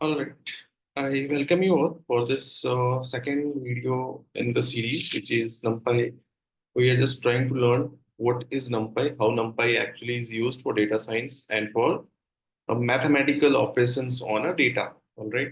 All right. I welcome you all for this second video in the series, which is NumPy. We are just trying to learn what is NumPy, how NumPy actually is used for data science and for mathematical operations on a data. All right.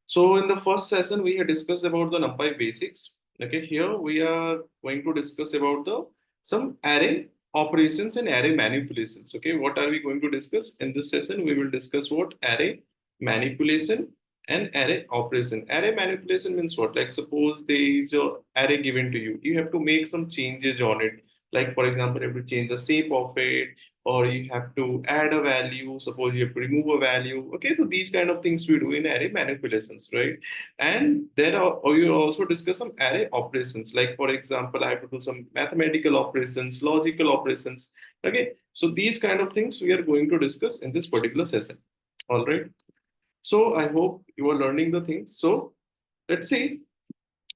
So in the first session, we had discussed about the NumPy basics. Okay, here we are going to discuss about the some array operations and array manipulations. Okay, what are we going to discuss in this session? We will discuss what array manipulation and array operation. Array manipulation means what? Like suppose there is a array given to you, you have to make some changes on it. Like for example, you have to change the shape of it, or you have to add a value, suppose you have to remove a value. Okay, so these kind of things we do in array manipulations, right? And there are, or you also discuss some array operations, like for example, I have to do some mathematical operations, logical operations. Okay, so these kind of things we are going to discuss in this particular session. All right, so I hope you are learning the things. So let's see,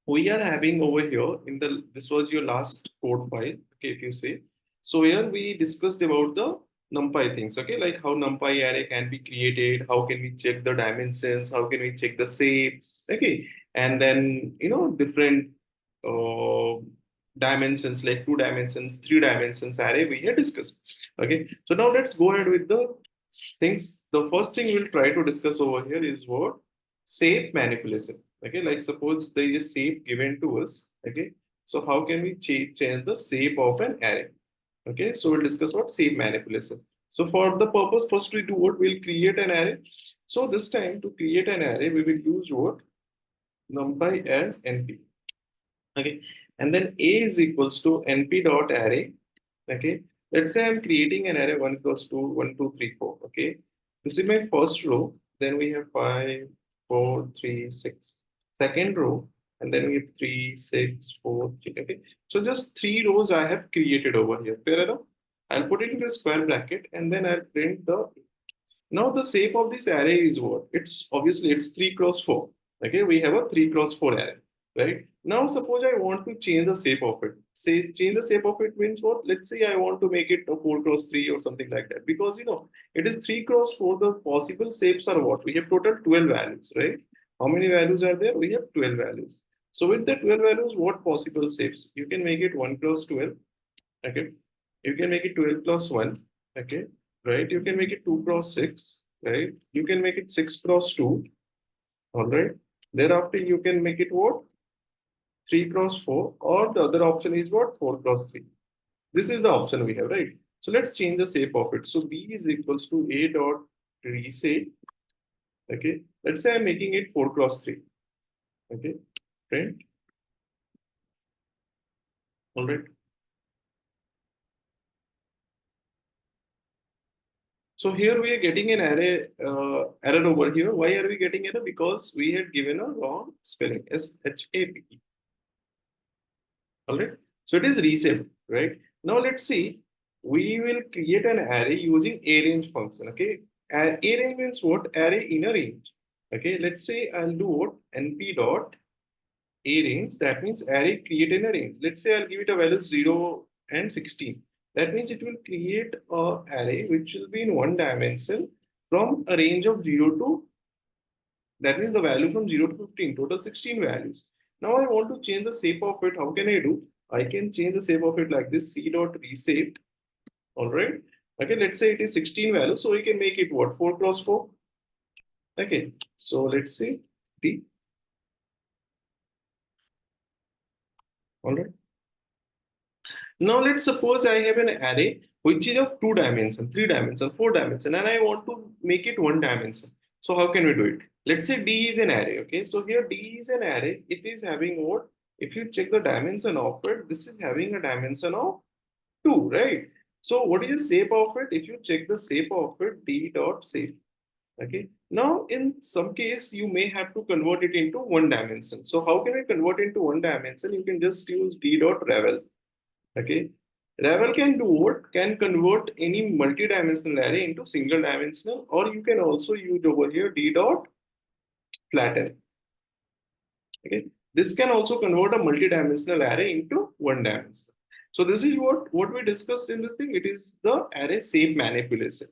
we are having over here in the, this was your last code file. Okay, if you see, so here we discussed about the numpy things. Okay, like how numpy array can be created, how can we check the dimensions, how can we check the shapes. Okay, and then different uh, dimensions, like 2 dimensions, 3 dimensions array we had discussed. Okay, so now let's go ahead with the things. The first thing we'll try to discuss over here is what? Shape manipulation. Okay, like suppose there is a shape given to us. Okay, so how can we change the shape of an array? Okay, so we'll discuss what shape manipulation. So for the purpose, first we do what? We'll create an array. So this time to create an array, we will use what? Numpy as np. Okay, and then a is equals to np dot array. Okay, let's say I'm creating an array 1 plus 2, 1, 2, 3, 4. Okay, this is my first row. Then we have 5, 4, 3, 6. Second row, and then we have 3, 6, 4, 3. Okay, so just 3 rows I have created over here. Fair enough? I'll put it into a square bracket and then I'll print the. Now the shape of this array is what? It's obviously it's 3 cross 4. Okay, we have a 3 cross 4 array, right? Now suppose I want to change the shape of it. Say change the shape of it means what? Let's say I want to make it a 4 cross 3 or something like that. Because it is 3 cross 4. The possible shapes are what? We have total 12 values, right? How many values are there? We have 12 values. So with the 12 values, what possible shapes? You can make it 1 cross 12. Okay. You can make it 12 plus 1. Okay, right? You can make it 2 cross 6, right? You can make it 6 cross 2, all right? Thereafter, you can make it what? 3 cross 4, or the other option is what? 4 cross 3. This is the option we have, right? So let's change the shape of it. So B is equals to A dot reshape. Okay, let's say I'm making it 4 cross 3. Okay, print. All right. So here we are getting an array error over here. Why are we getting error? Because we had given a wrong spelling, SHAPE. All right. So it is reshape, right? Now let's see. We will create an array using arrange function. Okay. Arrange means what? Array in a range. Okay. Let's say I'll do what? Np dot arrange. That means array create in a range. Let's say I'll give it a value 0 and 16. That means it will create a array which will be in one dimension from a range of 0 to, that means the value from 0 to 15, total 16 values. Now I want to change the shape of it. How can I do? I can change the shape of it like this, c dot reshape. All right. Okay, let's say it is 16 values. So we can make it what? 4 cross 4. Okay. So let's say T. All right. Now let's suppose I have an array which is of 2 dimension, 3 dimension, 4 dimension, and I want to make it 1 dimension. So how can we do it? Let's say D is an array. Okay, so here D is an array. It is having what? If you check the dimension of it, this is having a dimension of 2, right? So what is the shape of it? If you check the shape of it, D dot shape. Okay. Now in some case you may have to convert it into 1 dimension. So how can I convert into 1 dimension? You can just use D dot ravel. Okay. Ravel can do what? Can convert any multi-dimensional array into single dimensional, or you can also use over here d dot flatten. Okay. This can also convert a multi-dimensional array into one dimension. So this is what we discussed in this thing. It is the array shape manipulation.